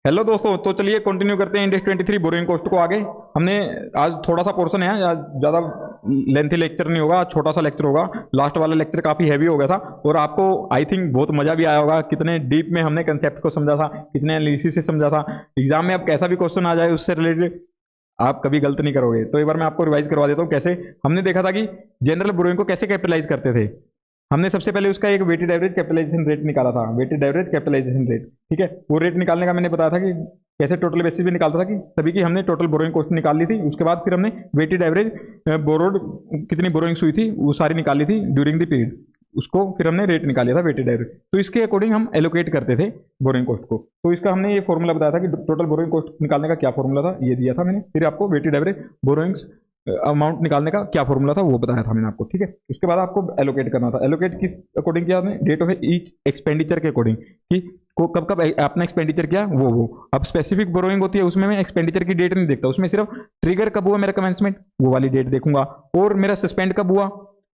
Hello दोस्तों, तो चलिए कंटिन्यू करते हैं इंडेक्स 23 बोरिंग कॉस्ट को आगे। हमने आज थोड़ा सा पोर्शन है, आज ज़्यादा लेंथी लेक्चर नहीं होगा, आज छोटा सा लेक्चर होगा। लास्ट वाला लेक्चर काफ़ी हैवी हो गया था और आपको आई थिंक बहुत मज़ा भी आया होगा। कितने डीप में हमने कंसेप्ट को समझा था, कितने एनालिसिस से समझा था। एग्जाम में अब कैसा भी क्वेश्चन आ जाए उससे रिलेटेड आप कभी गलत नहीं करोगे। तो एक बार मैं आपको रिवाइज करवा देता हूँ कैसे हमने देखा था कि जनरल बोरोइंग को कैसे कैपिटलाइज करते थे। हमने सबसे पहले उसका एक वेटेड एवरेज कैपिटलाइजेशन रेट निकाला था, वेटेड एवरेज कैपिटलाइजेशन रेट। ठीक है, वो रेट निकालने का मैंने बताया था कि कैसे टोटल बेसिस पे निकालता था कि सभी की हमने टोटल बोरोइंग कॉस्ट निकाल ली थी। उसके बाद फिर हमने वेटेड एवरेज बोरोड कितनी बोरोइंग्स हुई थी वो सारी निकाल ली थी ड्यूरिंग द पीरियड, उसको फिर हमने रेट निकाल लिया था वेटेड एवरेज। तो इसके अकॉर्डिंग हम एलोकेट करते थे बोरोइंग कॉस्ट को। तो इसका हमने ये फॉर्मूला बताया था कि टोटल बोरोइंग कॉस्ट निकालने का क्या फॉर्मूला था, ये दिया था मैंने। फिर आपको वेटेड एवरेज बोरोइंग्स अमाउंट निकालने का क्या फॉर्मूला था वो बताया था मैंने आपको। ठीक है, उसके बाद आपको एलोकेट करना था। एलोकेट किस अकॉर्डिंग किया आपने? डेट ऑफ ईच एक्सपेंडिचर के अकॉर्डिंग कि को कब कब आपने एक्सपेंडिचर किया वो। अब स्पेसिफिक बोरोइंग होती है उसमें मैं एक्सपेंडिचर की डेट नहीं देखता, उसमें सिर्फ ट्रिगर कब हुआ मेरा कमेंसमेंट वो वाली डेट देखूंगा, और मेरा सस्पेंड कब हुआ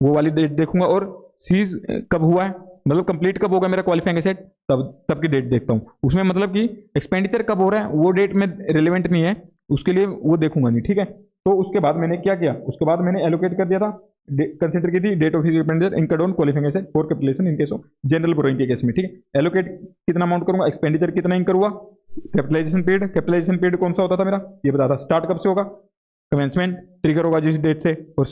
वो वाली डेट देखूंगा, और सीज कब हुआ है मतलब कंप्लीट कब होगा मेरा क्वालिफाइंग एसेट तब की डेट देखता हूँ। उसमें मतलब कि एक्सपेंडिचर कब हो रहा है वो डेट में रिलेवेंट नहीं है, उसके लिए वो देखूंगा नहीं। ठीक है, तो उसके बाद मैंने क्या किया, उसके बाद मैंने एलोकेट कर दिया था, कंसीडर की थी date of expenditure incurred on qualifying asset for capitalisation in case of general borrowing के केस में। ठीक है, एलोकेट कितना अमाउंट करूंगा, एक्सपेंडिचर कितना इंकर हुआ, कैपिटलाइजेशन पीरियड कौन सा होता था मेरा ये बताया था, स्टार्ट कब से होगा, कमेंसमेंट ट्रिगर होगा जिस डेट से, और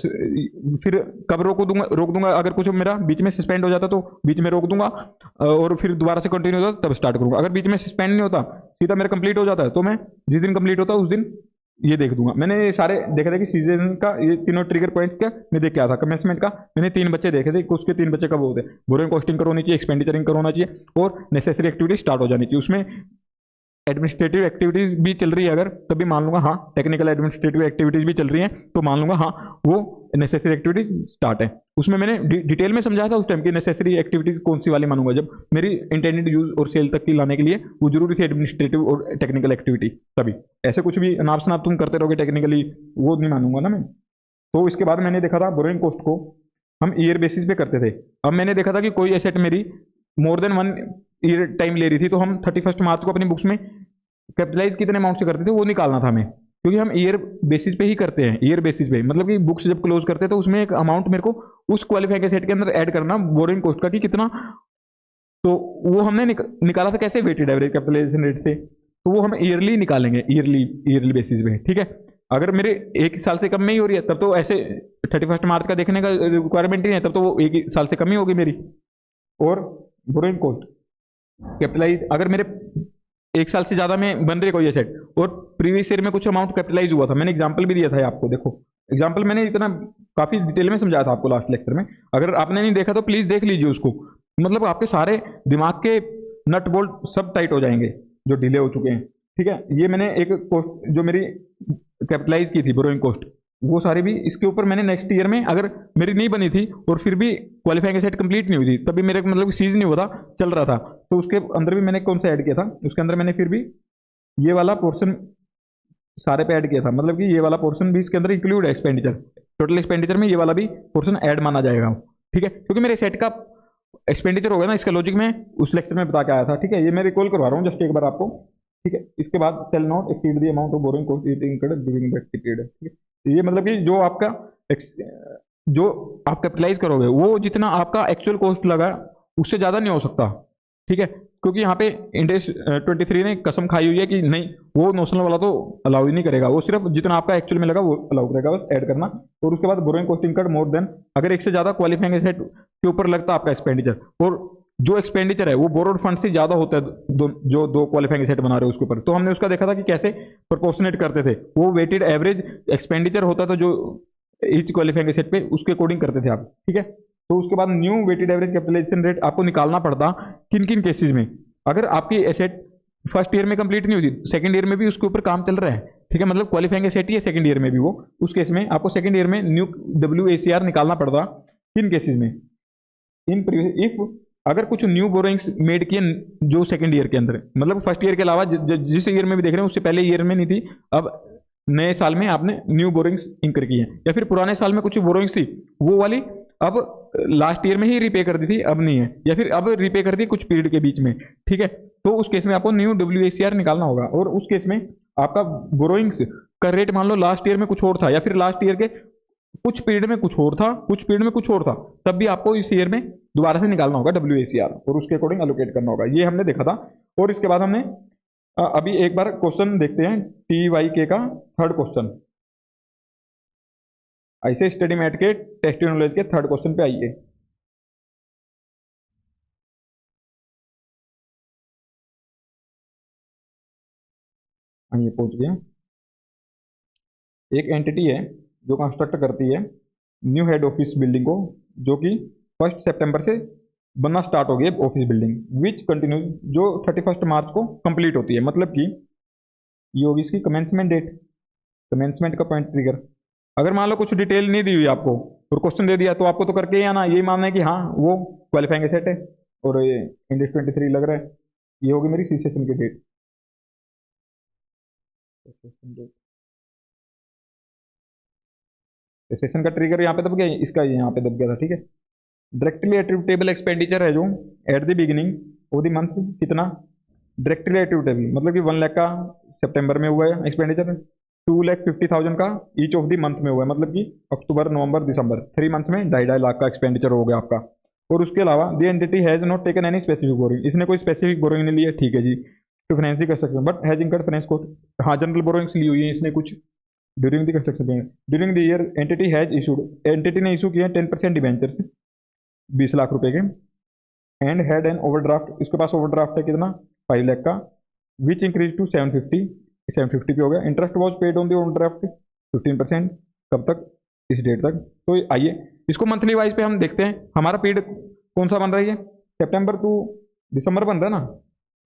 फिर कब रोक दूंगा अगर कुछ मेरा बीच में सस्पेंड हो जाता तो बीच में रोक दूंगा, और फिर दोबारा से कंटिन्यू होता तब स्टार्ट करूंगा। अगर बीच में सस्पेंड नहीं होता सीधा मेरा कंप्लीट हो जाता है तो मैं जिस दिन कंप्लीट होता है उस दिन ये देख दूंगा। मैंने ये सारे देखा था कि सीजन का ये तीनों ट्रिगर पॉइंट्स का मैं देख के आया था। कमेंसमेंट का मैंने 3 बच्चे देखे थे कि उसके 3 बच्चे कब होते हैं, बोरोइंग कॉस्टिंग कर होनी चाहिए, एक्सपेंडिचरिंग कर होना चाहिए, और नेसेसरी एक्टिविटी स्टार्ट हो जानी चाहिए। उसमें एडमिनिस्ट्रेटिव एक्टिविटीज भी चल रही है अगर तभी मान लूंगा हाँ, टेक्निकल एडमिनिस्ट्रेटिव एक्टिविटीज भी चल रही हैं तो मान लूंगा हाँ वो नेसेसरी एक्टिविटीज स्टार्ट है। उसमें मैंने डिटेल में समझाया था उस टाइम की नेसेसरी एक्टिविटीज कौन सी वाली मानूंगा जब मेरी इंटेंडेड यूज और सेल तक की लाने के लिए वो जरूरी थी एडमिनिस्ट्रेटिव और टेक्निकल एक्टिविटी। तभी ऐसे कुछ भी नाप शनाप तुम करते रहोगे टेक्निकली वो नहीं मानूंगा ना मैं। तो इसके बाद मैंने देखा था बोरोइंग कॉस्ट को हम ईयर बेसिस पे करते थे। अब मैंने देखा था कि कोई एसेट मेरी मोर देन 1 ईयर टाइम ले रही थी तो हम 31 मार्च को अपनी बुक्स में कैपिटलाइज कितने अमाउंट से करते थे वो निकालना था हमें, क्योंकि हम ईयर बेसिस पे ही करते हैं। ईयर बेसिस पे मतलब कि बुक्स जब क्लोज करते हैं तो उसमें एक अमाउंट मेरे को उस क्वालिफाइंग एसेट के अंदर ऐड करना बोरोइंग कॉस्ट का कि कितना, तो वो हमने निकाला था कैसे, वेटेड एवरेज कैपिटलाइजेशन रेट से। तो वो हम ईयरली निकालेंगे, ईयरली बेसिस पे। ठीक है, अगर मेरे एक साल से कम में ही हो रही है तब तो ऐसे 31 मार्च का देखने का रिक्वायरमेंट ही नहीं है, तब तो वो एक ही साल से कम ही होगी मेरी। और बोरोइंग कॉस्ट कैपिटलाइज अगर मेरे एक साल से ज्यादा में बन रही कोई एसेट और प्रीवियस ईयर में कुछ अमाउंट कैपिटलाइज हुआ था, मैंने एग्जांपल भी दिया था आपको। देखो एग्जांपल मैंने इतना काफी डिटेल में समझाया था आपको लास्ट लेक्चर में, अगर आपने नहीं देखा तो प्लीज देख लीजिए उसको। मतलब आपके सारे दिमाग के नट बोल्ट सब टाइट हो जाएंगे जो डिले हो चुके हैं। ठीक है, ये मैंने एक कॉस्ट जो मेरी कैपिटलाइज की थी बोरोइंग कॉस्ट वो सारी भी इसके ऊपर मैंने नेक्स्ट ईयर में अगर मेरी नहीं बनी थी और फिर भी क्वालिफाइंग एसेट कंप्लीट नहीं हुई थी तभी मेरे मतलब सीज नहीं हुआ था, चल रहा था, तो उसके अंदर भी मैंने कौन सा ऐड किया था, उसके अंदर मैंने फिर भी ये वाला पोर्शन सारे पे ऐड किया था। मतलब कि ये वाला पोर्शन भी इसके अंदर इंक्लूड है, एक्सपेंडिचर टोटल एक्सपेंडिचर में ये वाला भी पोर्शन ऐड माना जाएगा। ठीक है, क्योंकि मेरे सेट का एक्सपेंडिचर होगा ना, इसका लॉजिक में उस लेक्चर में बता के आया था। ठीक है, ये मैं रिकॉल करवा रहा हूँ जस्ट एक बार आपको। ठीक है, इसके बाद shall not exceed the amount of borrowing cost incurred during that period. ठीक है, ये मतलब कि जो आप कैपिटलाइज करोगे वो जितना आपका एक्चुअल कॉस्ट लगा उससे ज़्यादा नहीं हो सकता। ठीक है, क्योंकि यहाँ पे इंडेक्स 23 ने कसम खाई हुई है कि नहीं वो नोशनल वाला तो अलाउ ही नहीं करेगा, वो सिर्फ जितना आपका एक्चुअल में लगा वो अलाउ करेगा बस ऐड करना। और उसके बाद borrowing cost incurred more than अगर एक से ज़्यादा क्वालिफाइंग एसेट के ऊपर लगता है आपका एक्सपेंडिचर, और जो एक्सपेंडिचर है वो बोरोड फंड से ज्यादा होता है जो दो क्वालिफाइंग एसेट बना रहे हो उसके ऊपर, तो हमने उसका देखा था कि कैसे प्रोपोर्शनेट करते थे। वो वेटेड एवरेज एक्सपेंडिचर होता था जो ईच क्वालिफाइंग एसेट पे उसके अकॉर्डिंग करते थे आप। ठीक है, तो उसके बाद new weighted average capitalisation rate आपको निकालना पड़ता किन किन केसेज में, अगर आपकी एसेट फर्स्ट ईयर में कंप्लीट नहीं हुई, सेकंड ईयर में भी उसके ऊपर काम चल रहा है। ठीक है, मतलब क्वालिफाइंग एसेट ही है सेकंड ईयर में भी वो, उस केस में आपको सेकंड ईयर में न्यू WACR निकालना पड़ता किन केसेज में, इन इफ अगर कुछ न्यू बोरोइंग्स मेड किए जो सेकंड ईयर के अंदर, मतलब फर्स्ट ईयर के अलावा जिस ईयर में भी देख रहे हैं उससे पहले ईयर में नहीं थी, अब नए साल में आपने न्यू बोरोइंग्स इंकर की है, या फिर पुराने साल में कुछ बोरोइंग्स थी वो वाली अब लास्ट ईयर में ही रीपे कर दी थी, अब नहीं है, या फिर अब रीपे कर दी कुछ पीरियड के बीच में, ठीक है, तो उस केस में आपको न्यू WACR निकालना होगा। और उस केस में आपका बोरोइंग्स का रेट मान लो लास्ट ईयर में कुछ और था, या फिर लास्ट ईयर के कुछ पीरियड में कुछ और था, कुछ पीरियड में कुछ और था, तब भी आपको इस ईयर में दोबारा से निकालना होगा WACR और उसके अकॉर्डिंग एलोकेट करना होगा। ये हमने देखा था। और इसके बाद हमने अभी एक बार क्वेश्चन देखते हैं TYK का थर्ड क्वेश्चन। ऐसे स्टडी मैट के टेस्ट नॉलेज के थर्ड क्वेश्चन पे आइए। आइए पहुंच गए। एक एंटिटी है जो कंस्ट्रक्ट करती है न्यू हेड ऑफिस बिल्डिंग को, जो कि 1 सितंबर से बनना स्टार्ट हो गई ऑफिस बिल्डिंग, विच कंटिन्यूज, जो 31 मार्च को कंप्लीट होती है। मतलब कि ये होगी इसकी कमेंसमेंट डेट, कमेंसमेंट का पॉइंट ट्रिगर। अगर मान लो कुछ डिटेल नहीं दी हुई आपको और क्वेश्चन दे दिया, तो आपको तो करके ही आना, यही मानना है कि हाँ वो क्वालिफाइंग एसेट है और ये इंडेक्स 23 लग रहा है। ये होगी मेरी सीसेशन की डेट। सेशन का ट्रिगर यहाँ पे दब गया, इसका यहाँ पे दब गया था, ठीक है। डायरेक्टली एट्रीब्यूटेबल एक्सपेंडिचर है जो at the beginning of the month, कितना डायरेक्टली एट्रीब्यूटेबल, मतलब कि 1 लाख का सितंबर में हुआ है एक्सपेंडिचर, 2,50,000 का ईच ऑफ द मंथ में हुआ है, मतलब कि अक्टूबर नवंबर दिसंबर 3 मंथ्स में 2.5 लाख का एक्सपेंडिचर हो गया आपका। और उसके अलावा the entity has not taken any specific borrowing, इसने कोई स्पेसिफिक बोरोइंग नहीं ली है, ठीक है जी, to finance the construction but has incurred finance cost. हाँ जनरल बोरोइंग्स ली हुई है इसने कुछ during the construction period. During the year entity has issued, entity ने इशू किया 10% डिबेंचर्स 20 लाख रुपए के, एंड हैड एन ओवरड्राफ्ट, इसके पास ओवरड्राफ्ट है कितना 5 लाख का, विच इंक्रीज टू 750, 750 पे हो गया। Interest was paid on the overdraft 15%, कब तक, इस डेट तक। तो आइए इसको मंथली वाइज पे हम देखते हैं, हमारा पीरियड कौन सा बन रही है, सितंबर टू दिसंबर बन रहा है ना।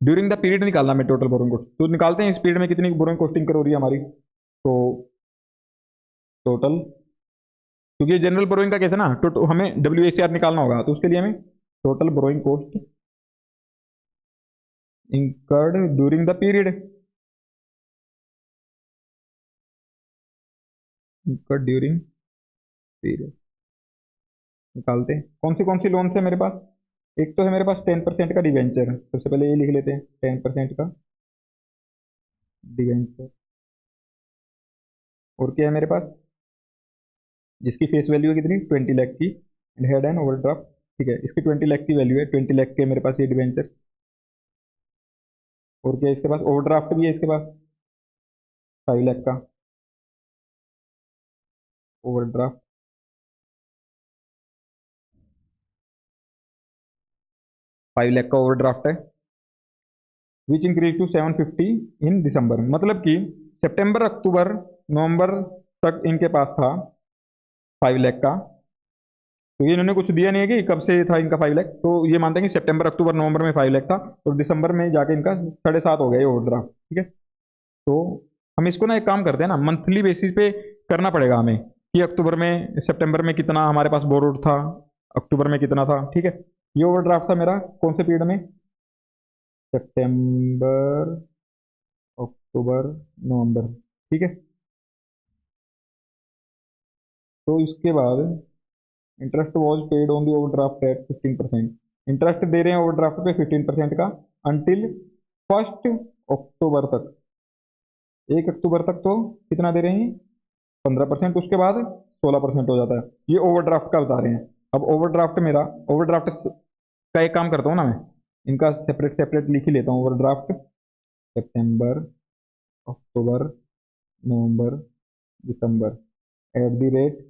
ड्यूरिंग द पीरियड निकालना है टोटल बोरोइंग कॉस्ट, तो निकालते हैं इस पीरियड में कितनी बोरोइंग कॉस्टिंग हो रही है हमारी। तो टोटल, क्योंकि ये जनरल बोरोइंग का केस है ना, तो हमें WACR निकालना होगा, तो उसके लिए हमें total borrowing cost incurred during the period, incurred during period निकालते हैं। कौन सी लोन है मेरे पास, एक तो है मेरे पास 10% का डिवेंचर, सबसे पहले ये लिख लेते हैं 10% का डिवेंचर। और क्या है मेरे पास, जिसकी फेस वैल्यू है कितनी 20 लाख की, एंड हेड एंड ओवरड्राफ्ट, ठीक है, इसकी 20 लाख की वैल्यू है, 20 लाख के मेरे पास ये डिवेंचर। और क्या है इसके पास, ओवरड्राफ्ट भी है इसके पास 5 लाख का ओवरड्राफ्ट, 5 लाख का ओवरड्राफ्ट है, विच इंक्रीज टू 750 इन दिसंबर, मतलब कि सितंबर अक्टूबर नवंबर तक इनके पास था 5 लाख का। तो ये इन्होंने कुछ दिया नहीं है कि कब से था इनका 5 लाख, तो ये मानते हैं कि सितंबर अक्टूबर नवंबर में 5 लाख था और दिसंबर में जाके इनका 7.5 हो गया ये ओवरड्राफ्ट, ठीक है। तो हम इसको ना एक काम करते हैं ना, मंथली बेसिस पे करना पड़ेगा हमें, कि अक्टूबर में सितंबर में कितना हमारे पास बोरोड था, अक्टूबर में कितना था, ठीक है। ये ओवरड्राफ्ट था मेरा कौन से पीरियड में, सितंबर अक्टूबर नवंबर, ठीक है। तो इसके बाद interest was paid on the overdraft at 15%, interest दे रहे हैं ओवरड्राफ्ट पे 15% का, अंटिल 1 अक्टूबर तक, 1 अक्टूबर तक तो कितना दे रहे हैं 15%, उसके बाद 16% हो जाता है। ये ओवरड्राफ्ट का बता रहे हैं। अब ओवरड्राफ्ट मेरा, ओवरड्राफ्ट का एक काम करता हूँ ना मैं, इनका सेपरेट सेपरेट लिख ही लेता हूँ। Overdraft September October November December, at the rate,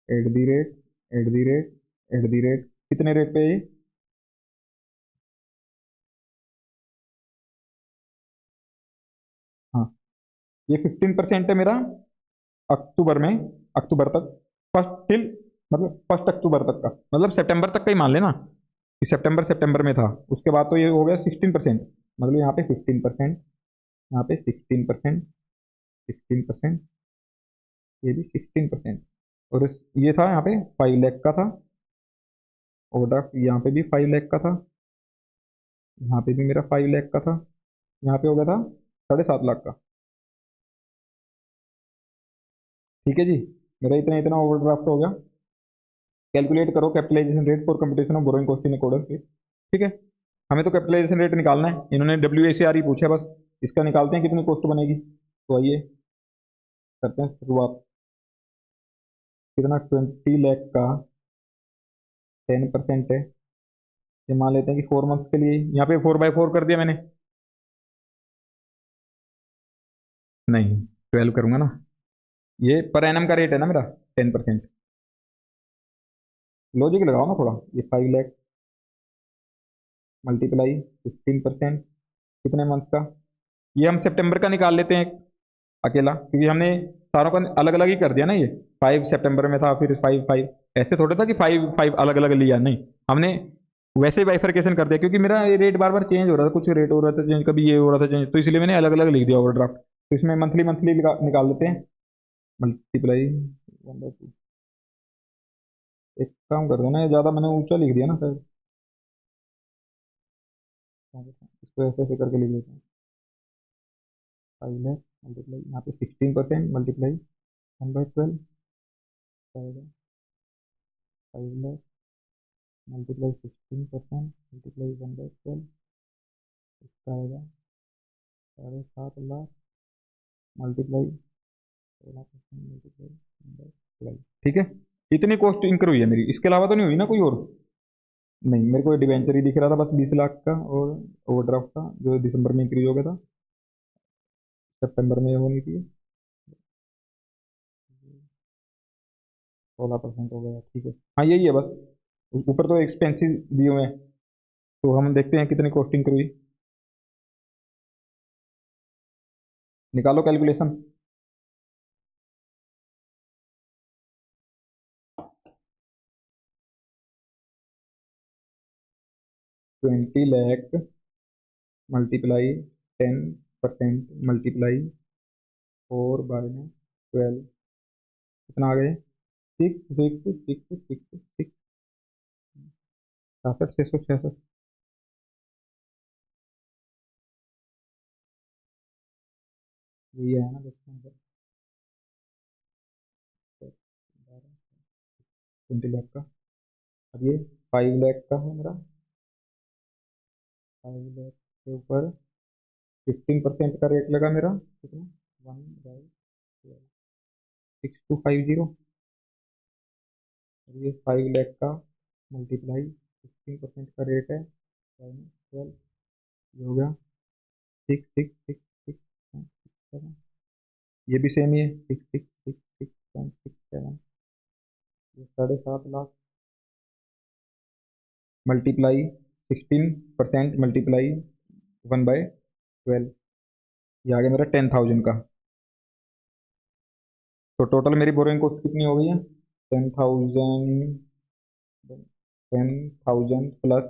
at the rate, at the rate, at the rate, कितने रेट पे ये, हाँ ये 15% है मेरा अक्टूबर में, अक्टूबर तक, फर्स्ट टिल, मतलब 1 अक्टूबर तक का, मतलब सितंबर तक का ही मान लेना कि सितंबर सितंबर में था। उसके बाद तो ये हो गया 16%, मतलब यहाँ पे 15%, यहाँ पे 16%, 16%, ये भी 16%, और ये था यहाँ पे 5 लाख का था ओवरड्राफ्ट, यहाँ पे भी 5 लाख का था, यहाँ पे भी मेरा 5 लाख का था, यहाँ पे हो गया था 7.5 लाख का, ठीक है जी। मेरा इतना इतना ओवरड्राफ्ट हो गया। कैलकुलेट करो capitalisation rate for computation of borrowing cost in accordance with, ठीक है। हमें तो कैपिटलाइजेशन रेट निकालना है, इन्होंने WACR ही पूछा है बस, इसका निकालते हैं कितनी कॉस्ट बनेगी। तो आइए करते हैं शुरुआत। कितना 20 लाख का 10% है, ये मान लेते हैं कि 4 मंथ्स के लिए, यहाँ पे 4/4 कर दिया मैंने, नहीं 12 करूंगा ना, ये पर एनम का रेट है ना मेरा 10%। लॉजिक लगाओ ना थोड़ा, ये 5 लाख मल्टीप्लाई 15%, कितने मंथ का, ये हम सितंबर का निकाल लेते हैं अकेला, क्योंकि हमने सारों का अलग अलग ही कर दिया ना, ये 5 सितंबर में था, फिर 5 5, ऐसे थोड़ा था कि 5 5 अलग अलग लिया, नहीं हमने वैसे बाइफरकेशन कर दिया, क्योंकि मेरा ये रेट बार बार चेंज हो रहा था, कुछ रेट हो रहा था चेंज, कभी ये हो रहा था चेंज, तो इसलिए मैंने अलग अलग लिख दिया ओवरड्राफ्ट। तो इसमें मंथली मंथली निकाल लेते हैं, मल्टीप्लाई 1/2। एक काम कर देना, ये ज़्यादा मैंने ऊंचा लिख दिया ना सर, इसको ऐसे ऐसे करके लिख देते हैं। 5 लाख मल्टीप्लाई यहाँ पे 16% मल्टीप्लाई 1/12 आएगा, 5 लाख मल्टीप्लाई 16% मल्टीप्लाई 1/12, इसका आएगा 7.5 लाख मल्टीप्लाई 16% मल्टीप्लाई 1/12, ठीक है। इतनी कॉस्ट इंकर हुई है मेरी, इसके अलावा तो नहीं हुई ना कोई और, नहीं मेरे को डिवेंचर ही दिख रहा था बस 20 लाख का, और ओवरड्राफ्ट का जो दिसंबर में इंक्रीज हो गया था, सितंबर में होनी थी 16% हो गया, ठीक है। हाँ यही है बस, ऊपर तो एक्सपेंसिव दिए हुए हैं, तो हम देखते हैं कितनी कॉस्टिंग हुई, निकालो कैलकुलेशन। 20 लाख मल्टीप्लाई 10% मल्टीप्लाई 4/12, कितना आ गए, 6 6 6 6 6, 66 666, ये है ना बच्चों का 20 लाख का। अब ये 5 लाख का है मेरा, 5 लाख के ऊपर 15% का रेट लगा मेरा, कितना 1/6250, और ये 5 लाख का मल्टीप्लाई 15% का रेट है 12, ये हो गया 666667, ये भी सेम ही है 666667, ये 7.5 लाख मल्टीप्लाई 16% मल्टीप्लाई 1/12, ये आ गया मेरा 10,000 का। तो टोटल मेरी बोरोइंग कॉस्ट कितनी हो गई है, 10,000, 10,000 प्लस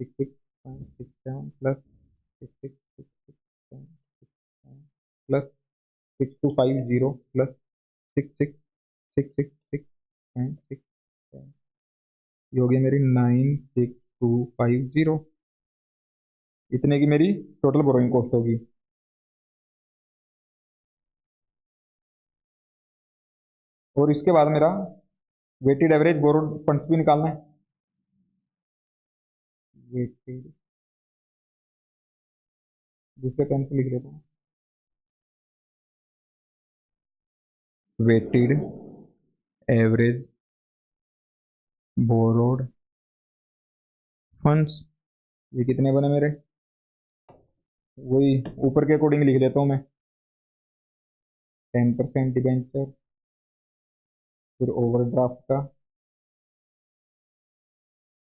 6667 प्लस 6667 प्लस 6250 प्लस 666667, ये हो गई मेरी 96250, इतने की मेरी टोटल बोरोइंग कॉस्ट होगी। और इसके बाद मेरा वेटेड एवरेज बोरोड फंड्स भी निकालना है, वेटेड, दूसरे पेन से लिख लेता हूँ, वेटेड एवरेज बोरोड फंड्स, ये कितने बने मेरे, वही ऊपर के अकॉर्डिंग लिख लेता हूँ मैं, 10% डिबेंचर, फिर ओवरड्राफ्ट का,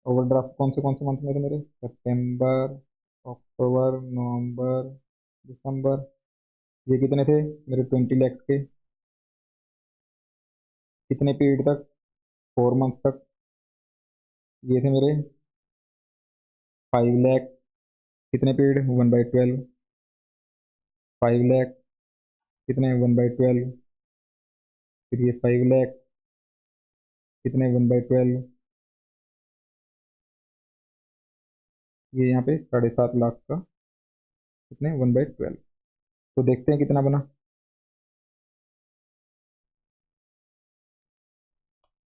ओवरड्राफ्ट कौन से मंथ में थे मेरे, सितंबर, अक्टूबर, नवंबर, दिसंबर, ये कितने थे मेरे 20 लाख के, कितने पीरियड तक, 4 मंथ तक, ये थे मेरे 5 लाख, कितने पीरियड 1/12, 5 लाख कितने 1/12, फिर ये 5 लाख कितने 1/12, ये यहाँ पे 7.5 लाख का कितने 1/12, तो देखते हैं कितना बना,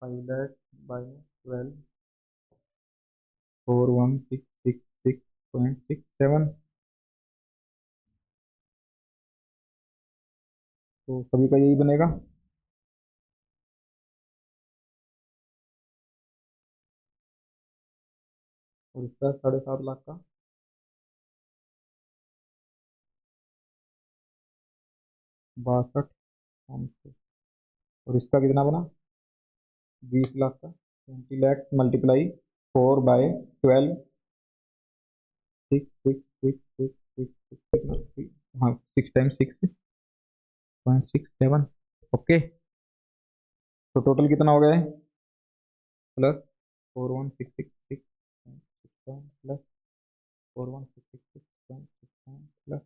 5 लाख बाई 12, 4166.67। तो सभी का यही बनेगा। और इसका 7.5 लाख का 62। और इसका कितना बना? 20 लाख का 20 लाख मल्टीप्लाई 4/12, 6 हाँ 6 टाइम्स 6.67। ओके, तो टोटल कितना हो गया है? Plus 41,666.67 plus 41,666.67 plus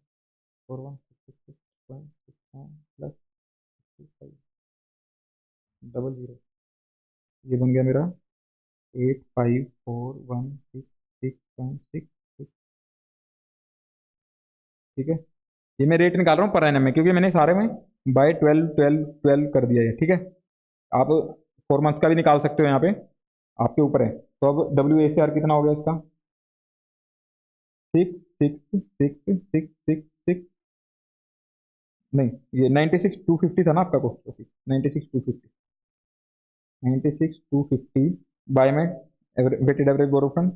41,666.67 plus 00। ये बन गया मेरा 854166.6। ठीक है, ये मैं रेट निकाल रहा हूँ पर एनम में, क्योंकि मैंने सारे में बाय 12 12 12 कर दिया है। ठीक है, आप 4 मंथ्स का भी निकाल सकते हो, यहाँ पे आपके ऊपर है। तो अब WACR कितना हो गया इसका? 66666 नहीं, ये 96,250 था ना आपका कॉस्ट ऑफिस, 96,250, 96,250 बाय में वेटेड एवरेज बोरो फंड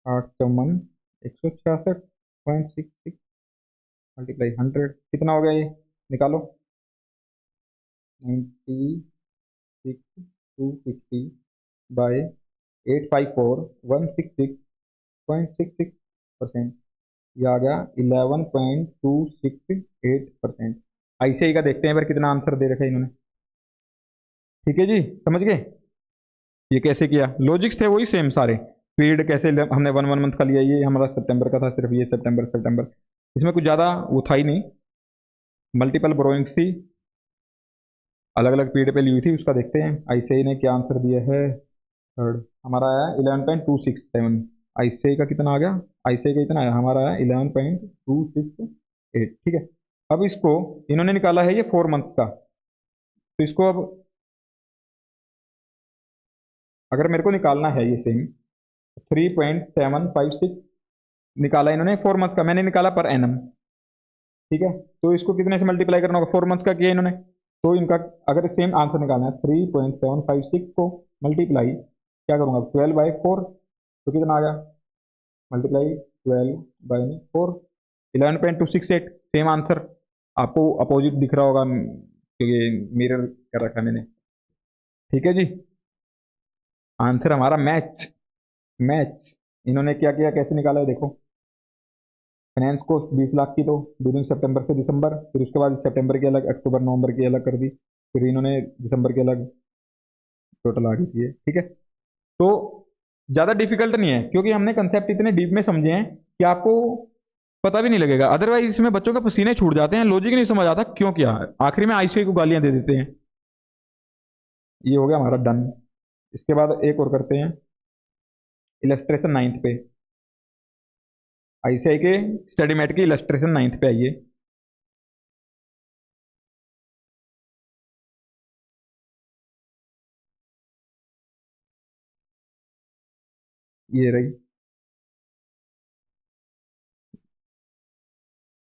854,166.66 मल्टीप्लाई 100 कितना हो गया ये? निकालो। 96,250 बाय 854,166.66%, ये आ गया 11.268%। ICI का देखते हैं पर कितना आंसर दे रखा है इन्होंने। ठीक है जी, समझ गए ये कैसे किया? लॉजिक्स थे वही सेम सारे। पीरियड कैसे हमने 1 1 मंथ का लिया, ये हमारा सितंबर का था, सिर्फ ये सितंबर सितंबर, इसमें कुछ ज़्यादा वो था ही नहीं। मल्टीपल बोरोइंग्स थी, अलग अलग पीरियड पे ली हुई थी। उसका देखते हैं ICI ने क्या आंसर दिया है। थर्ड हमारा आया 11.267। ICI का कितना आ गया? ICI का कितना आया? हमारा आया 11.268। ठीक है, अब इसको इन्होंने निकाला है ये 4 मंथ्स का, तो इसको अब अगर मेरे को निकालना है ये सेम 3.756 निकाला इन्होंने 4 मंथ्स का, मैंने निकाला पर एनम। ठीक है, तो इसको कितने से मल्टीप्लाई करना होगा? 4 मंथ्स का किया इन्होंने, तो इनका अगर सेम आंसर निकालना है 3.756 को मल्टीप्लाई क्या करूंगा? 12/4, तो कितना आ गया? मल्टीप्लाई 12/4, 11.268। सेम आंसर आपको अपोजिट दिख रहा होगा क्योंकि मिरर कर रखा है मैंने। ठीक है जी, आंसर हमारा मैच मैच। इन्होंने क्या किया, कैसे निकाला है देखो। फाइनेंस कॉस्ट 20 लाख की, तो ड्यूरिंग सितंबर से दिसंबर, फिर उसके बाद सितंबर की अलग, अक्टूबर नवंबर की अलग कर दी, फिर इन्होंने दिसंबर की अलग, टोटल आ गई थी ये। ठीक है, तो ज़्यादा डिफिकल्ट नहीं है क्योंकि हमने कंसेप्ट इतने डीप में समझे हैं कि आपको पता भी नहीं लगेगा। अदरवाइज इसमें बच्चों के पसीने छूट जाते हैं, लॉजिक नहीं समझ आता क्यों किया, आखिरी में ICI को गालियां दे देते हैं। ये हो गया हमारा डन। इसके बाद एक और करते हैं इलस्ट्रेशन 9th पे, ICI के स्टडी मेट की इलस्ट्रेशन 9th पे आइए। ये रही,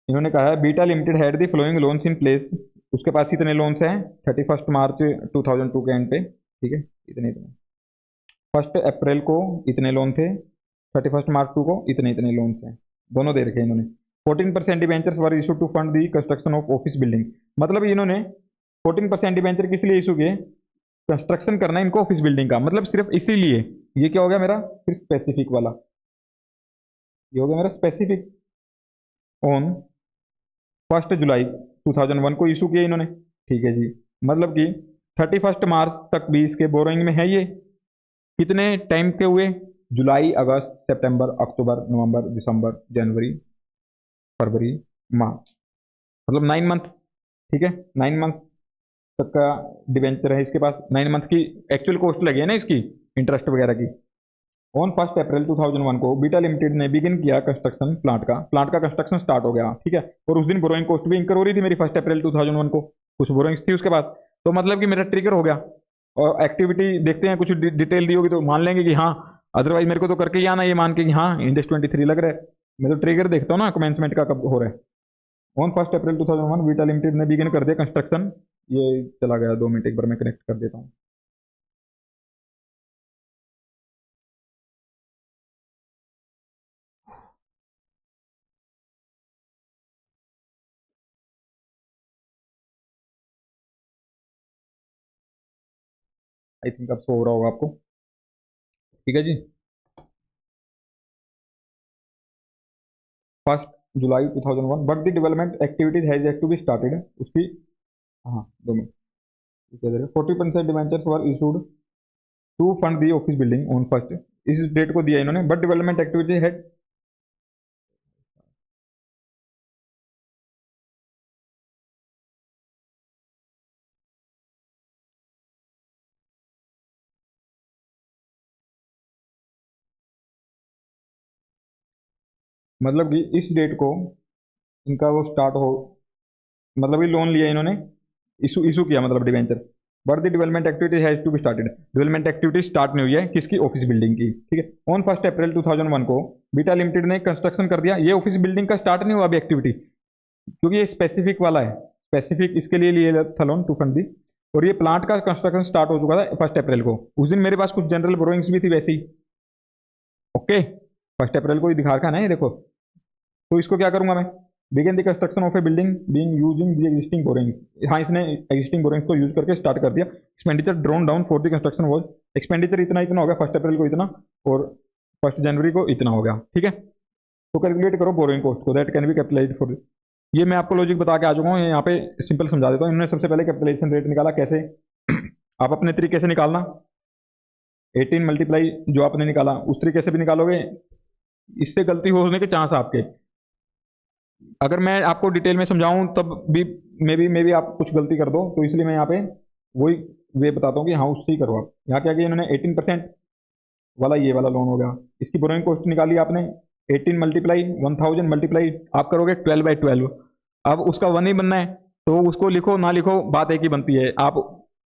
इन्होंने कहा है beta limited had the flowing loans in place. उसके पास इतने लोन्स हैं 31 मार्च 2002 के एंड पे। ठीक है, इतने इतने 1 अप्रैल को इतने लोन थे, 31 मार्च 2 को इतने इतने लोन्स हैं, दोनों दे रखे हैं इन्होंने। 14% debentures were issue to fund the construction of office building. मतलब इन्होंने 14% डिबेंचर किस लिए इशू किए? कंस्ट्रक्शन करना है इनको ऑफिस बिल्डिंग का, मतलब सिर्फ इसीलिए। ये क्या हो गया मेरा? फिर स्पेसिफिक वाला, ये हो गया मेरा स्पेसिफिक। ऑन 1 जुलाई 2001 को इशू किया इन्होंने। ठीक है जी, मतलब कि 31 मार्च तक भी इसके बोरोइंग में है ये। कितने टाइम के हुए? जुलाई, अगस्त, सितंबर, अक्टूबर, नवंबर, दिसंबर, जनवरी, फरवरी, मार्च, मतलब 9 मंथ। ठीक है, 9 मंथ तक का डिवेंचर है इसके पास। 9 मंथ की एक्चुअल कॉस्ट लगी है ना इसकी, इंटरेस्ट वगैरह की। ऑन 1 अप्रैल 2001 को बीटा लिमिटेड ने बिगिन किया कंस्ट्रक्शन, प्लांट का कंस्ट्रक्शन स्टार्ट हो गया। ठीक है, और उस दिन बोरोइंग कॉस्ट भी इंकर हो रही थी मेरी 1 अप्रैल 2001 को, कुछ बोरोइंग्स थी उसके बाद। तो मतलब कि मेरा ट्रिगर हो गया, और एक्टिविटी देखते हैं, कुछ डिटेल दी होगी तो मान लेंगे कि हाँ, अदरवाइज मेरे को तो करके ही आना ये मान के कि हाँ इंडेक्स 23 लग रहा है। मैं तो ट्रिगर देखता हूँ ना कमेंसमेंट का कब हो रहा है। ऑन 1 अप्रैल 2001 वीटा लिमिटेड ने बिगिन कर दिया कंस्ट्रक्शन। ये चला गया 2 मिनट, एक बार मैं कनेक्ट कर देता हूँ। आई थिंक अब शो हो रहा होगा आपको। ठीक है जी। 1 जुलाई 2001 but the development activities has yet to be started. उसकी, हाँ 2 minute, 40% debentures were issued to fund the office building on first. इस डेट को दिया इन्होंने, बट डेवलपमेंट एक्टिविटी है। मतलब कि इस डेट को इनका वो स्टार्ट हो, मतलब ये लोन लिया इन्होंने, इशू इशू किया मतलब debentures. But the development activity has to be started. Development activity start नहीं हुई है किसकी, ऑफिस बिल्डिंग की। ठीक है, ऑन 1 अप्रैल 2001 को बीटा लिमिटेड ने कंस्ट्रक्शन कर दिया। ये ऑफिस बिल्डिंग का स्टार्ट नहीं हुआ अभी एक्टिविटी, क्योंकि ये स्पेसिफिक वाला है, स्पेसिफिक इसके लिए लिए था लोन टू फंड दी। और ये प्लांट का कंस्ट्रक्शन स्टार्ट हो चुका था 1 अप्रैल को। उस दिन मेरे पास कुछ जनरल बोरोइंग्स भी थी वैसी। ओके, 1 अप्रैल को ही दिखा रखा है ना ये देखो। तो इसको क्या करूंगा मैं, begin the construction of A building being using the existing boring. हाँ, इसने एग्जिस्टिंग बोरिंग को यूज करके स्टार्ट कर दिया। Expenditure drone down for the construction was, expenditure इतना इतना हो गया 1 अप्रैल को इतना, और 1 जनवरी को इतना हो गया। ठीक है, तो कैलकुलेट करो बोरिंग कॉस्ट को, that can be capitalised for. ये मैं आपको लॉजिक बता के आ चुका हूँ, यहाँ पे सिंपल समझा देता हूँ। इन्होंने सबसे पहले कैपिटलाइजेशन रेट निकाला कैसे, आप अपने तरीके से निकालना, 18 मल्टीप्लाई जो आपने निकाला उस तरीके से भी निकालोगे, इससे गलती होने के चांस आपके। अगर मैं आपको डिटेल में समझाऊं तब भी मे बी आप कुछ गलती कर दो, तो इसलिए मैं यहाँ पे वही वे बताता हूँ कि हाँ उससे ही करो आप। यहाँ क्या किया इन्होंने, 18% वाला ये वाला लोन हो गया, इसकी बोरोइंग कॉस्ट निकाली आपने, 18 मल्टीप्लाई 1000 मल्टीप्लाई आप करोगे 12/12। अब उसका 1 ही बनना है, तो उसको लिखो ना लिखो बात एक ही बनती है। आप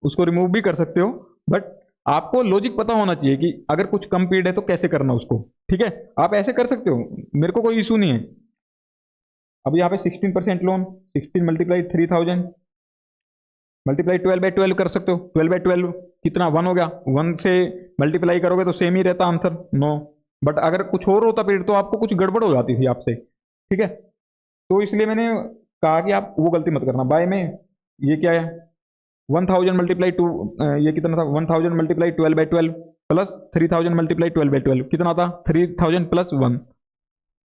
उसको रिमूव भी कर सकते हो, बट आपको लॉजिक पता होना चाहिए कि अगर कुछ कम पीरियड है तो कैसे करना उसको। ठीक है, आप ऐसे कर सकते हो, मेरे को कोई इशू नहीं है। अब यहाँ पे 16% लोन, 16 मल्टीप्लाई 3000 मल्टीप्लाई 12/12 कर सकते हो। 12/12 कितना, 1 हो गया। 1 से मल्टीप्लाई करोगे तो सेम ही रहता आंसर 9। बट अगर कुछ और होता पीरियड तो आपको कुछ गड़बड़ हो जाती थी आपसे। ठीक है, तो इसलिए मैंने कहा कि आप वो गलती मत करना। बाय में ये क्या है, 1000 मल्टीप्लाई 2, ये कितना था, 1000 मल्टीप्लाई 12/12 प्लस 3000 मल्टीप्लाई 12/12 कितना था, 3000 प्लस 1,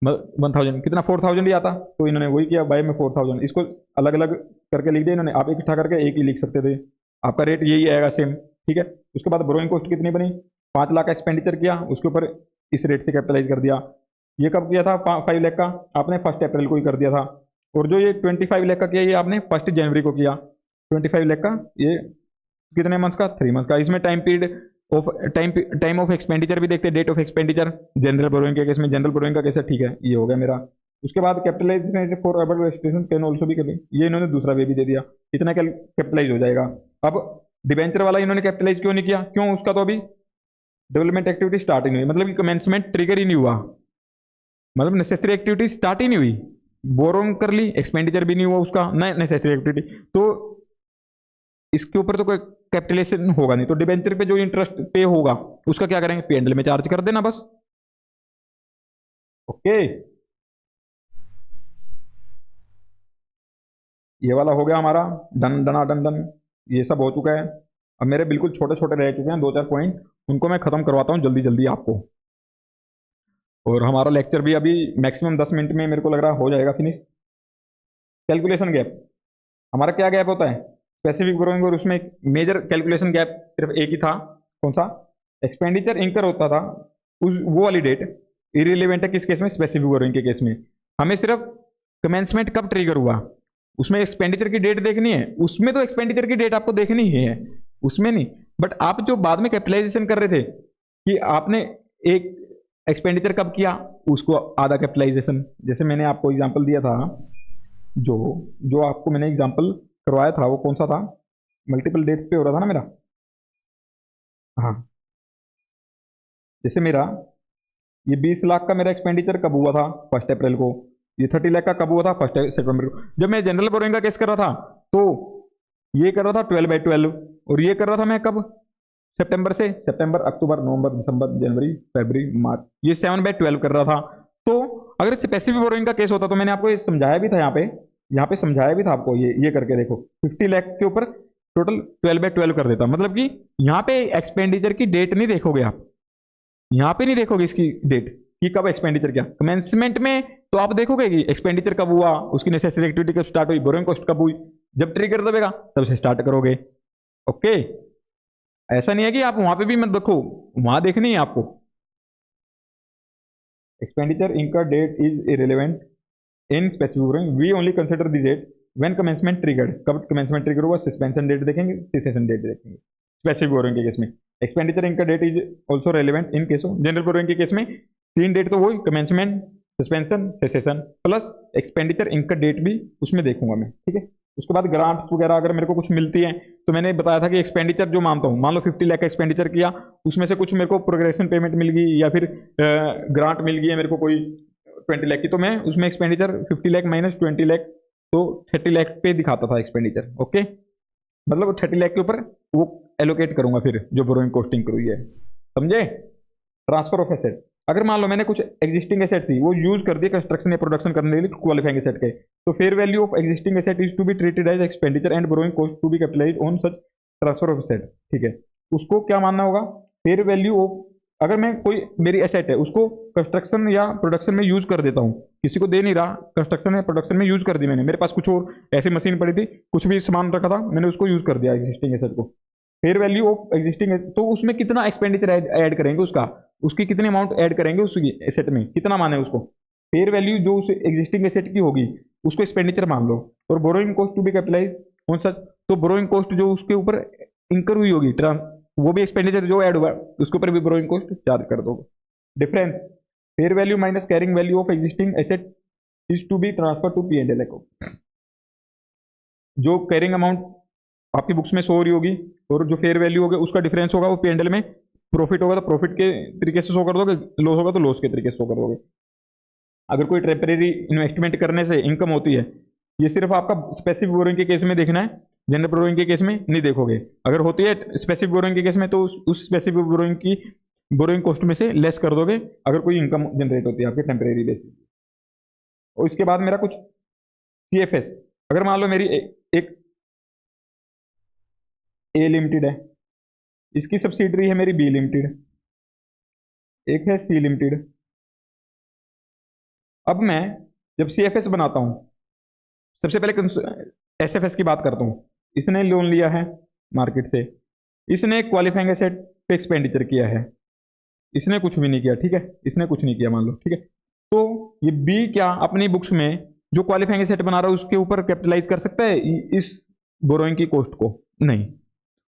1000 कितना, 4000 ही आता। तो इन्होंने वही किया, बाय में 4000, इसको अलग अलग करके लिख दिया इन्होंने। आप इकट्ठा करके एक ही लिख सकते थे, आपका रेट यही आएगा सेम। ठीक है, उसके बाद बोरोइंग कॉस्ट कितनी बनी, 5 लाख का एक्सपेंडिचर किया, उसके ऊपर इस रेट से कैपिटलाइज कर दिया। ये कब किया था, 5 लाख का आपने 1 अप्रैल को ही कर दिया था। और जो ये 25 लाख का किया ये आपने 1 जनवरी को किया। 25 लाख का ये कितने मंथ का, 3 मंथ का। इसमें time period of time of expenditure भी देखते हैं, date of expenditure general borrowing के केस में, जनरल बोरोइंग का कैसे। ठीक है, ये हो गया मेरा। उसके बाद capitalization for urban registration can also भी कर, ये इन्होंने दूसरा वे भी दे दिया, इतना कैपिटलाइज हो जाएगा। अब डिबेंचर वाला इन्होंने कैपिटलाइज क्यों नहीं किया, क्यों, उसका तो अभी डेवलपमेंट एक्टिविटी स्टार्ट ही नहीं हुई, मतलब कि कमेंसमेंट ट्रिगर ही नहीं हुआ, मतलब नेसेसरी एक्टिविटी स्टार्ट ही नहीं हुई। बोरोइंग कर ली, एक्सपेंडिचर भी नहीं हुआ उसका, न नेसेसरी एक्टिविटी, तो इसके ऊपर तो कोई कैपिटलाइजेशन होगा नहीं। तो डिबेंचर पे जो इंटरेस्ट पे होगा उसका क्या करेंगे, पी एंड एल में चार्ज कर देना बस। ओके, ये वाला हो गया हमारा, डन डना डन डन, ये सब हो चुका है। अब मेरे बिल्कुल छोटे छोटे रह चुके हैं 2-4 पॉइंट, उनको मैं खत्म करवाता हूँ जल्दी जल्दी आपको। और हमारा लेक्चर भी अभी मैक्सिमम 10 मिनट में मेरे को लग रहा हो जाएगा फिनिश। कैलकुलेशन गैप, हमारा क्या गैप होता है, स्पेसिफिक बोरोइंग और उसमें मेजर कैलकुलेशन गैप सिर्फ एक ही था, कौन सा, एक्सपेंडिचर इंकर होता था उस वो वाली डेट इरिलेवेंट है किस केस में, स्पेसिफिक बोरोइंग के केस में। हमें सिर्फ कमेंसमेंट कब ट्रिगर हुआ उसमें एक्सपेंडिचर की डेट देखनी है, उसमें तो एक्सपेंडिचर की डेट आपको देखनी ही है, उसमें नहीं। बट आप जो बाद में कैपिटलाइजेशन कर रहे थे कि आपने एक एक्सपेंडिचर कब किया, उसको आधा कैपिटलाइजेशन, जैसे मैंने आपको एग्जांपल दिया था, जो जो आपको मैंने एग्जांपल करवाया था वो कौन सा था, मल्टीपल डेट पे हो रहा था ना मेरा, हाँ, जैसे मेरा ये 20 लाख का मेरा एक्सपेंडिचर कब हुआ था? 1 अप्रैल को। ये 30 लाख का कब हुआ था? 1 सितंबर को। जब मैं जनरल बोरोइंग का केस कर रहा था तो ये कर रहा था 12/12, और ये कर रहा था मैं कब? सितंबर से। सितंबर, अक्टूबर, नवंबर, दिसंबर, जनवरी, फरवरी, मार्च, ये 7/12 कर रहा था। तो अगर स्पेसिफिक बोरोइंग का केस होता तो मैंने आपको ये समझाया भी था, यहाँ पे समझाया भी था आपको, ये करके देखो, 50 लाख के ऊपर टोटल 12/12 कर देता। मतलब कि यहाँ पे एक्सपेंडिचर की डेट नहीं देखोगे आप, यहाँ पे नहीं देखोगे इसकी डेट कि कब एक्सपेंडिचर किया। कमेंसमेंट में तो आप देखोगे कि एक्सपेंडिचर कब हुआ, उसकी नेसेसरी एक्टिविटी कब स्टार्ट हुई, बोरोइंग कॉस्ट कब हुई। जब ट्रिगर दबेगा तब से स्टार्ट करोगे। ओके, ऐसा नहीं है कि आप वहां पे भी मत देखो, वहां देखनी है आपको। एक्सपेंडिचर इनका date is irrelevant in specific borrowing, we only consider the date when commencement triggered. कब कमेंसमेंट ट्रिगर हुआ, सस्पेंशन डेट देखेंगे, सेसेशन डेट देखेंगे स्पेसिफिक बोरोइंग के केस में। एक्सपेंडिचर इनका date is also relevant in case of general borrowing के case में। 3 date तो वही, commencement, suspension, cessation, plus expenditure इनका डेट भी उसमें देखूंगा मैं, ठीक है। उसके बाद ग्रांट्स वगैरह अगर मेरे को कुछ मिलती है तो मैंने बताया था कि एक्सपेंडिचर जो मानता हूँ, मान लो 50 लाख का एक्सपेंडिचर किया, उसमें से कुछ मेरे को प्रोग्रेशन पेमेंट मिल गई या फिर ग्रांट मिल गई है मेरे को कोई 20 लाख की, तो मैं उसमें एक्सपेंडिचर 50 लाख माइनस 20 लाख, तो 30 लाख पे दिखाता था एक्सपेंडिचर। ओके, मतलब 30 लाख के ऊपर वो एलोकेट करूंगा फिर जो बोरोइंग कॉस्टिंग करूई है, समझे। ट्रांसफर ऑफ एसेट, अगर मान लो मैंने कुछ एग्जिस्टिंग एसेट थी वो यूज कर दी कंस्ट्रक्शन या प्रोडक्शन करने के लिए क्वालिफाइंग एसेट के, तो fair value of existing asset is to be treated as expenditure and borrowing cost to be capitalize on such transfer of asset, ठीक है। उसको क्या मानना होगा? फेयर वैल्यू ऑफ, अगर मैं कोई मेरी एसेट है उसको कंस्ट्रक्शन या प्रोडक्शन में यूज कर देता हूँ, किसी को दे नहीं रहा, कंस्ट्रक्शन या प्रोडक्शन में यूज कर दी मैंने, मेरे पास कुछ और ऐसी मशीन पड़ी थी, कुछ भी सामान रखा था, मैंने उसको यूज कर दिया एग्जिस्टिंग एसेट को। फेयर वैल्यू ऑफ एग्जिस्टिंग, तो उसमें कितना एक्सपेंडिचर ऐड करेंगे उसका, उसकी कितनी अमाउंट ऐड करेंगे उसकी एसेट में, कितना माने उसको। फेयर वैल्यू जो उस एग्जिस्टिंग एसेट की होगी उसको एक्सपेंडिचर मान लो, और borrowing cost to be capitalize on such, तो बोरोइंग कॉस्ट जो उसके ऊपर इंकर हुई होगी, वो भी एक्सपेंडिचर जो ऐड हुआ उसके ऊपर भी बोरोइंग कॉस्ट चार्ज कर दोगे। Difference, fair value minus carrying value of existing asset is to be transfer to P and L account. जो कैरिंग अमाउंट आपकी बुक्स में शो हो रही होगी और जो फेयर वैल्यू होगी उसका डिफरेंस होगा, वो पी एंड एल में प्रॉफिट होगा तो प्रॉफिट के तरीके से शो कर दोगे, लॉस होगा तो लॉस के तरीके से शो कर दोगे। अगर कोई टेम्परेरी इन्वेस्टमेंट करने से इनकम होती है, ये सिर्फ आपका स्पेसिफिक बोरोइंग के केस में देखना है, जनरल बोरोइंग के केस में नहीं देखोगे। अगर होती है स्पेसिफिक बोरोइंग के केस में तो उस स्पेसिफिक बोरोइंग की बोरोइंग कॉस्ट में से लेस कर दोगे अगर कोई इनकम जनरेट होती है आपके टेम्परेरी बेसिस। और इसके बाद मेरा कुछ सीएफएस, अगर मान लो मेरी एक ए लिमिटेड है, इसकी सब्सिडरी है मेरी बी लिमिटेड, एक है सी लिमिटेड। अब मैं जब सीएफएस बनाता हूं, सबसे पहले एसएफएस की बात करता हूं। इसने लोन लिया है मार्केट से, इसने क्वालिफाइंग एसेट पे एक्सपेंडिचर किया है, इसने कुछ भी नहीं किया, ठीक है, इसने कुछ नहीं किया मान लो, ठीक है। तो ये बी क्या अपनी बुक्स में जो क्वालिफाइंग एसेट बना रहा है उसके ऊपर कैपिटलाइज कर सकता है इस बोरोइंग की कॉस्ट को? नहीं।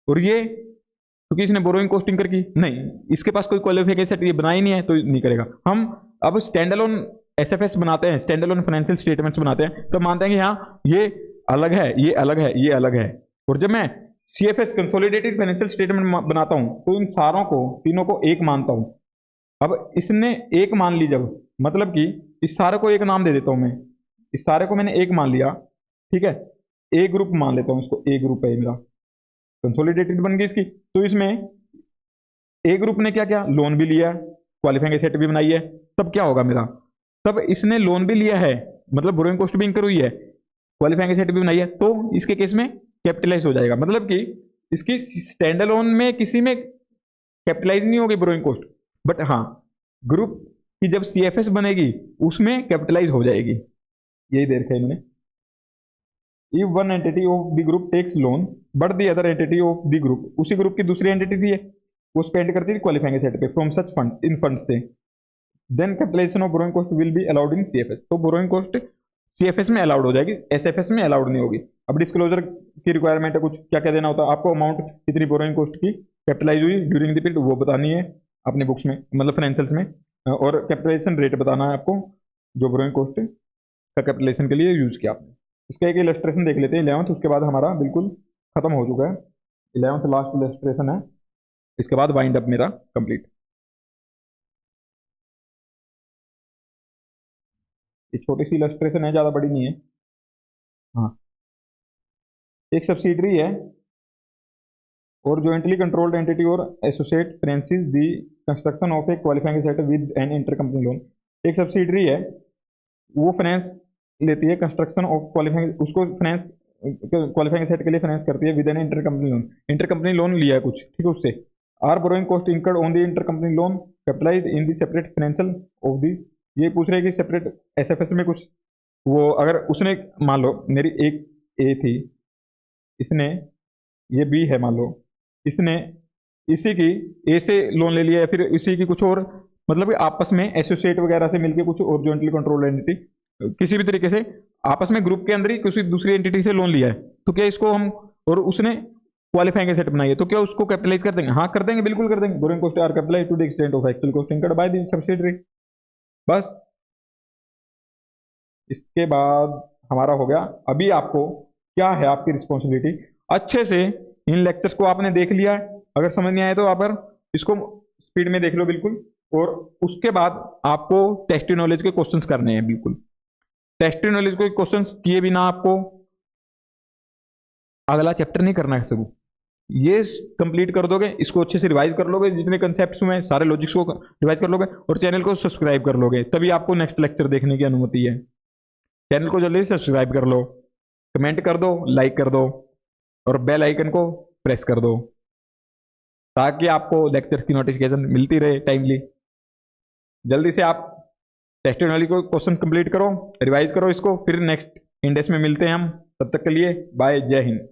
और ये क्योंकि इसने बोरोइंग कॉस्ट इंकर की, नहीं, इसके पास कोई क्वालिफाइंग एसेट ये बना ही नहीं है तो नहीं करेगा। हम अब स्टैंड अलोन एसएफएस बनाते हैं, स्टैंड अलोन फाइनेंशियल स्टेटमेंट्स बनाते हैं, तो मानते हैं कि हाँ ये अलग है, ये अलग है, ये अलग है। और जब मैं सीएफएस कंसोलिडेटेड फाइनेंशियल स्टेटमेंट बनाता हूं तो इन सारों को, तीनों को एक मानता हूं। अब इसने एक मान ली, जब मतलब कि इस सारे को एक नाम दे देता हूं मैं, इस सारे को मैंने एक मान लिया, ठीक है, ए ग्रुप मान लेता हूं इसको, ए ग्रुप है मेरा, कंसोलिडेटेड बन गई इसकी। तो इसमें ए ग्रुप ने क्या क्या, लोन भी लिया, क्वालिफाइंग एसेट भी बनाई है, तब क्या होगा मेरा, तब इसने लोन भी लिया है मतलब बोरोइंग कॉस्ट भी इंकर हुई है, क्वालिफाइंग एसेट भी बनाई है, तो इसके केस में कैपिटलाइज हो जाएगा। मतलब कि इसकी स्टैंड अलोन में किसी में कैपिटलाइज नहीं होगी बोरोइंग कॉस्ट, बट हाँ ग्रुप की जब सीएफएस बनेगी उसमें कैपिटलाइज हो जाएगी। यही दे रखा है इन्होंने, if one entity of the group takes loan but the other entity of the group, उसी ग्रुप की दूसरी एंटिटी थी वो स्पेंड करती थी क्वालिफाइंग एसेट पे फ्रॉम सच फंड, इन फंड से, then capitalisation of borrowing cost will be allowed in CFS. तो बोरोइंग कॉस्ट सीएफएस में अलाउड हो जाएगी, एसएफएस में अलाउड नहीं होगी। अब डिस्क्लोजर की रिक्वायरमेंट है, कुछ क्या क्या देना होता है आपको, अमाउंट कितनी बोरोइंग कॉस्ट की कैपिटलाइज हुई ड्यूरिंग द पीरियड वो बतानी है अपने बुक्स में, मतलब फाइनेंशियल्स में, और कैपिटलाइजेशन रेट बताना है आपको जो बोरोइंग कॉस्ट का कैपिटलाइजेशन के लिए यूज किया आपने। इसका एक इलस्ट्रेशन देख लेते हैं 11th, उसके बाद हमारा बिल्कुल खत्म हो चुका है। 11th लास्ट इलस्ट्रेशन है, इसके बाद वाइंड अप मेरा कंप्लीट। ये छोटी सी इलस्ट्रेशन है, ज़्यादा बड़ी नहीं है। हाँ, एक सब्सिडरी है और jointly controlled entity और associate finances the construction of a qualifying asset with an intercompany loan। एक सब्सिडरी है, वो फाइनेंस लेती है कंस्ट्रक्शन ऑफ क्वालिफाइंग, उसको फाइनेंस क्वालिफाइंग एसेट के लिए फाइनेंस करती है with an intercompany loan. Intercompany loan लिया है कुछ, ठीक है, उससे are borrowing cost incurred on the intercompany loan capitalize in the separate financial of the. ये पूछ रहे हैं कि सेपरेट एसएफएस में कुछ, वो अगर उसने मान लो मेरी एक ए थी, इसने ये बी है मान लो, इसने इसी की ए से लोन ले लिया है, फिर इसी की कुछ और, मतलब कि आपस में एसोसिएट वगैरह से मिलकर कुछ और जॉइंटली कंट्रोल्ड एंटिटी किसी भी तरीके से आपस में ग्रुप के अंदर ही किसी दूसरी एंटिटी से लोन लिया है, तो क्या इसको हम, और उसने क्वालिफाइंग एसेट बनाई है, तो क्या उसको कैपिटलाइज कर देंगे? हाँ कर देंगे, बिल्कुल कर देंगे। Borrowing cost are capitalize to the extent of actual cost incurred by the subsidiary. बस इसके बाद हमारा हो गया। अभी आपको क्या है, आपकी रिस्पॉन्सिबिलिटी अच्छे से इन लेक्चर्स को आपने देख लिया है। अगर समझ नहीं आए तो आप इसको स्पीड में देख लो बिल्कुल, और उसके बाद आपको टेस्ट नॉलेज के क्वेश्चंस करने हैं। बिल्कुल टेस्ट नॉलेज के क्वेश्चंस किए बिना आपको अगला चैप्टर नहीं करना है शुरू। ये कंप्लीट कर दोगे, इसको अच्छे से रिवाइज कर लोगे, जितने कंसेप्ट्स हुए सारे लॉजिक्स को रिवाइज कर लोगे और चैनल को सब्सक्राइब कर लोगे, तभी आपको नेक्स्ट लेक्चर देखने की अनुमति है। चैनल को जल्दी से सब्सक्राइब कर लो, कमेंट कर दो, लाइक कर दो और बेल आइकन को प्रेस कर दो, ताकि आपको लेक्चर्स की नोटिफिकेशन मिलती रहे टाइमली। जल्दी से आप टेस्ट वाली को क्वेश्चन कंप्लीट करो, रिवाइज करो इसको, फिर नेक्स्ट इंडेक्स में मिलते हैं हम। तब तक के लिए बाय, जय हिंद।